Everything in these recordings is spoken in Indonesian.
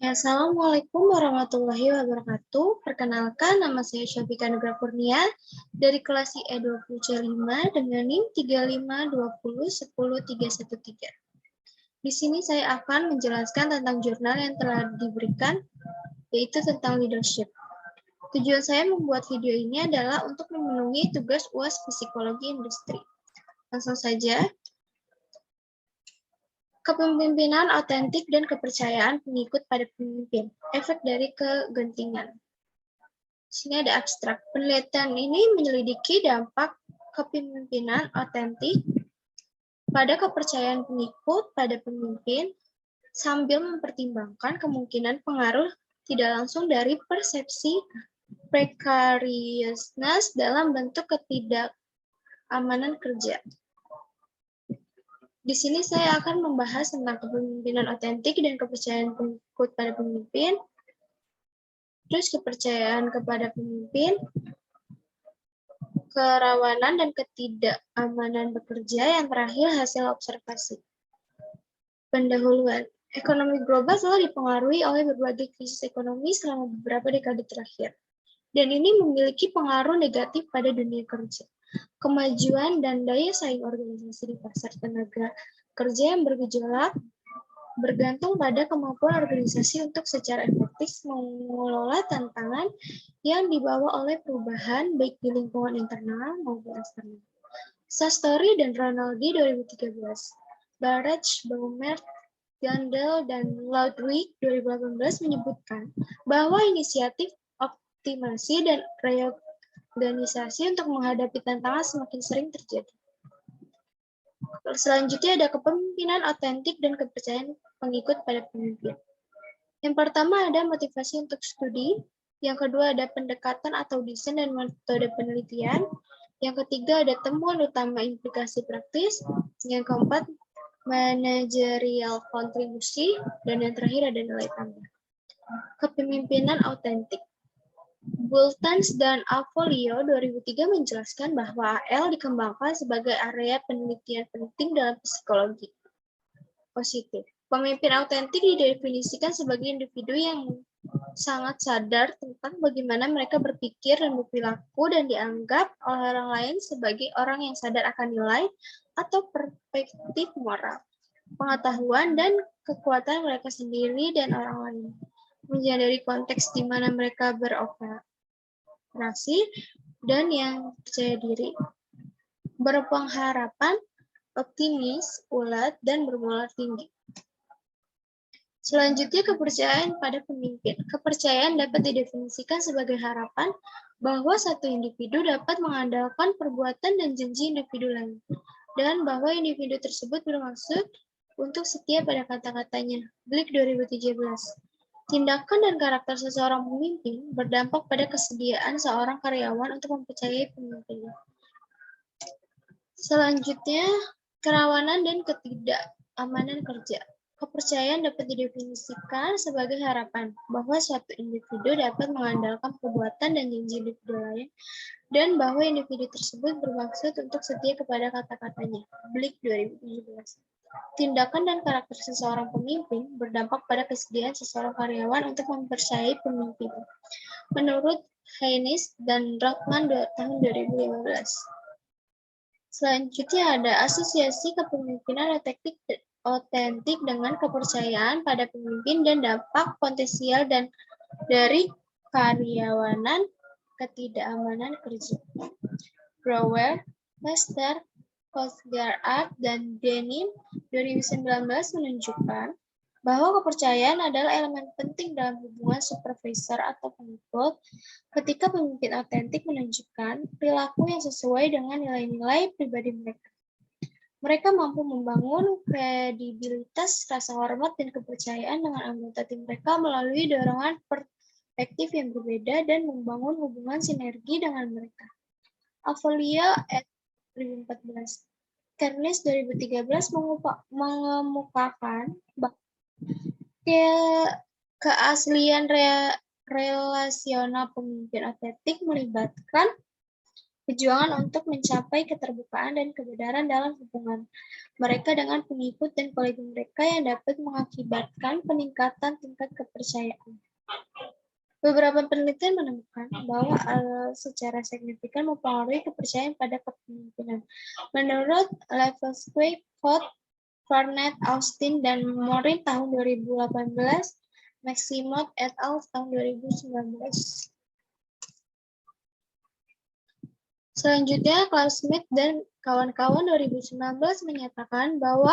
Assalamualaikum warahmatullahi wabarakatuh. Perkenalkan, nama saya Syafika Nugra Kurnia dari kelas IE 20C5 dengan NIM 3520101313. Di sini saya akan menjelaskan tentang jurnal yang telah diberikan, yaitu tentang leadership. Tujuan saya membuat video ini adalah untuk memenuhi tugas UAS Psikologi Industri. Langsung saja. Kepemimpinan autentik dan kepercayaan pengikut pada pemimpin. Efek dari kegentingan. Sini ada abstrak. Penelitian ini menyelidiki dampak kepemimpinan autentik pada kepercayaan pengikut pada pemimpin sambil mempertimbangkan kemungkinan pengaruh tidak langsung dari persepsi precariousness dalam bentuk ketidakamanan kerja. Di sini saya akan membahas tentang kepemimpinan otentik dan kepercayaan pengikut pada pemimpin, terus kepercayaan kepada pemimpin, kerawanan dan ketidakamanan bekerja, yang terakhir hasil observasi. Pendahuluan. Ekonomi global selalu dipengaruhi oleh berbagai krisis ekonomi selama beberapa dekade terakhir, dan ini memiliki pengaruh negatif pada dunia kerja. Kemajuan dan daya saing organisasi di pasar tenaga kerja yang bergejolak bergantung pada kemampuan organisasi untuk secara efektif mengelola tantangan yang dibawa oleh perubahan baik di lingkungan internal maupun eksternal. Sastori dan Ronaldi 2013, Barrett, Baumert, Gandel, dan Ludwig 2018 menyebutkan bahwa inisiatif optimasi dan reorganisasi untuk menghadapi tantangan semakin sering terjadi. Selanjutnya ada kepemimpinan otentik dan kepercayaan pengikut pada pemimpin. Yang pertama ada motivasi untuk studi, yang kedua ada pendekatan atau desain dan metode penelitian, yang ketiga ada temuan utama implikasi praktis, yang keempat manajerial kontribusi, dan yang terakhir ada nilai tambah. Kepemimpinan autentik. Bultans dan Avolio 2003 menjelaskan bahwa AL dikembangkan sebagai area penelitian penting dalam psikologi positif. Pemimpin autentik didefinisikan sebagai individu yang sangat sadar tentang bagaimana mereka berpikir dan berperilaku dan dianggap oleh orang lain sebagai orang yang sadar akan nilai atau perspektif moral, pengetahuan, dan kekuatan mereka sendiri dan orang lain. Menyadari konteks di mana mereka beroperasi dan yang percaya diri, berpengharapan, optimis, ulet, dan bermoral tinggi. Selanjutnya, kepercayaan pada pemimpin. Kepercayaan dapat didefinisikan sebagai harapan bahwa satu individu dapat mengandalkan perbuatan dan janji individu lain, dan bahwa individu tersebut bermaksud untuk setia pada kata-katanya. Blick 2017. Tindakan dan karakter seseorang pemimpin berdampak pada kesediaan seorang karyawan untuk mempercayai pemimpinnya. Selanjutnya, kerawanan dan ketidakamanan kerja. Kepercayaan dapat didefinisikan sebagai harapan bahwa suatu individu dapat mengandalkan perbuatan dan janji individu lain, dan bahwa individu tersebut bermaksud untuk setia kepada kata-katanya. Blick 2017. Tindakan dan karakter seseorang pemimpin berdampak pada kesediaan seseorang karyawan untuk mempercayai pemimpin. Menurut Haynes dan Rothman tahun 2015. Selanjutnya ada asosiasi kepemimpinan otentik dengan kepercayaan pada pemimpin dan dampak potensial dan dari karyawanan ketidakamanan kerja. Grower, Lester, Kosgar-Art, dan Denim 2019 menunjukkan bahwa kepercayaan adalah elemen penting dalam hubungan supervisor atau pengikut ketika pemimpin otentik menunjukkan perilaku yang sesuai dengan nilai-nilai pribadi mereka. Mereka mampu membangun kredibilitas, rasa hormat, dan kepercayaan dengan anggota tim mereka melalui dorongan perspektif yang berbeda dan membangun hubungan sinergi dengan mereka. Avolio et 2014. Kernes 2013 mengemukakan bahwa keaslian relasional pemimpin otentik melibatkan Perjuangan untuk mencapai keterbukaan dan kebenaran dalam hubungan mereka dengan pengikut dan kolega mereka yang dapat mengakibatkan peningkatan tingkat kepercayaan. Beberapa penelitian menemukan bahwa secara signifikan mempengaruhi kepercayaan pada kepemimpinan. Menurut Levesque, Ford, Farnett, Austin, dan Morin tahun 2018, Maximot et al. Tahun 2019. Selanjutnya, Klaus Smith dan kawan-kawan 2019 menyatakan bahwa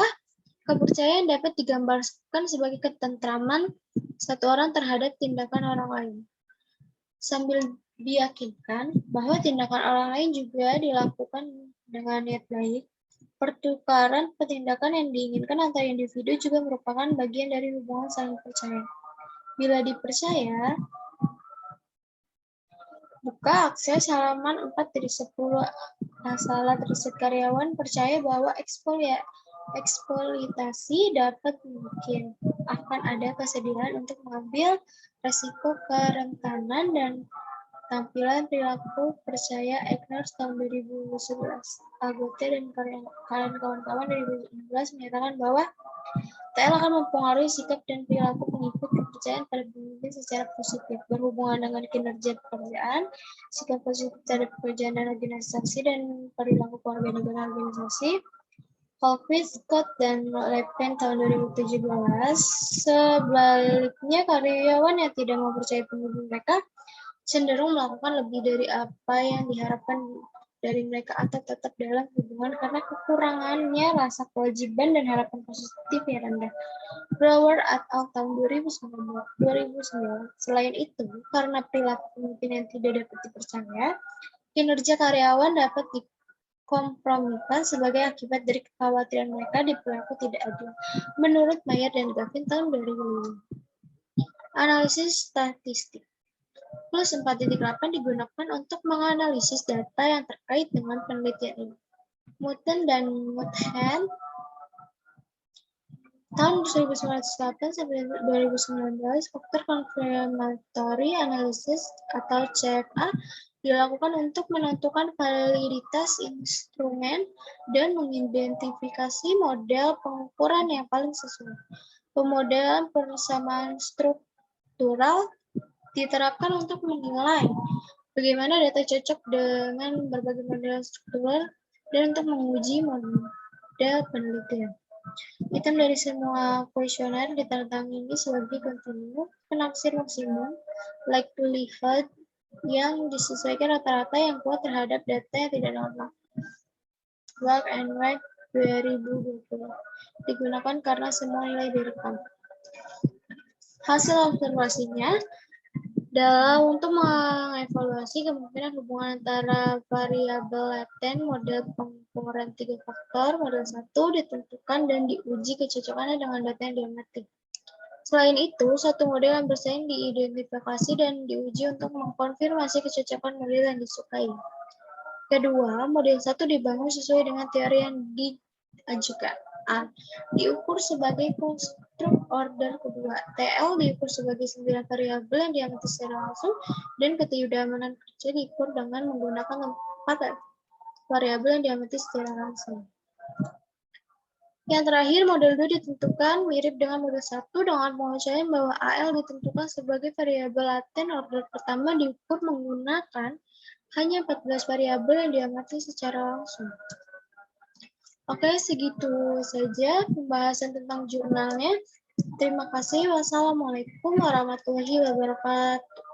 kepercayaan dapat digambarkan sebagai ketentraman satu orang terhadap tindakan orang lain, sambil diyakinkan bahwa tindakan orang lain juga dilakukan dengan niat baik. Pertukaran tindakan yang diinginkan antar individu juga merupakan bagian dari hubungan saling percaya. Bila dipercaya, buka akses halaman 4 dari 10. Masalah riset karyawan percaya bahwa eksploitasi dapat mungkin akan ada kesediaan untuk mengambil resiko kerentanan dan tampilan perilaku percaya Eckners tahun 2011. Agote dan kawan-kawan 2016 menyatakan bahwa TL akan mempengaruhi sikap dan perilaku pengikut kepercayaan pada pemimpin secara positif, berhubungan dengan kinerja pekerjaan, sikap positif terhadap pekerjaan dan organisasi, dan perilaku keluarga negara organisasi. Holquist, Scott, dan Lepin tahun 2017. Sebaliknya, karyawan yang tidak mempercayai pemimpin mereka cenderung melakukan lebih dari apa yang diharapkan dari mereka atau tetap dalam hubungan karena kekurangannya rasa kewajiban dan harapan positif yang rendah. Brower et al. Tahun 2009. Selain itu, karena perilaku pemimpin yang tidak dapat dipercaya, kinerja karyawan dapat dikompromikan sebagai akibat dari kekhawatiran mereka diperlaku tidak adil. Menurut Mayer dan Gavin tahun 2005. Analisis statistik. Plus 4.8 digunakan untuk menganalisis data yang terkait dengan penelitian ini. Muten dan Muthen tahun 1908 sampai 2019, faktor confirmatory analysis atau CFA dilakukan untuk menentukan validitas instrumen dan mengidentifikasi model pengukuran yang paling sesuai. Pemodelan persamaan struktural diterapkan untuk menilai bagaimana data cocok dengan berbagai model struktural dan untuk menguji model penelitian. Item dari semua kuesioner ditandatangani sebagai kontinu penaksir maksimum likelihood yang disesuaikan rata-rata yang kuat terhadap data yang tidak normal. Black and White 2020 digunakan karena semua nilai direkam. Hasil observasinya dalam untuk mengevaluasi kemungkinan hubungan antara variabel laten model pengukuran 3 faktor, model 1 ditentukan dan diuji kecocokannya dengan data yang diamati. Selain itu, satu model yang bersaing diidentifikasi dan diuji untuk mengkonfirmasi kecocokan model yang disukai. Kedua, model 1 dibangun sesuai dengan teori yang diajukan. A. Diukur sebagai konstruk order kedua. TL diukur sebagai 9 variabel yang diamati secara langsung dan ketidaknyamanan kerja diukur dengan menggunakan 4 variabel yang diamati secara langsung. Yang terakhir, model 2 ditentukan mirip dengan model 1 dengan pengecualian bahwa AL ditentukan sebagai variabel laten order pertama diukur menggunakan hanya 14 variabel yang diamati secara langsung. Oke, segitu saja pembahasan tentang jurnalnya. Terima kasih. Wassalamualaikum warahmatullahi wabarakatuh.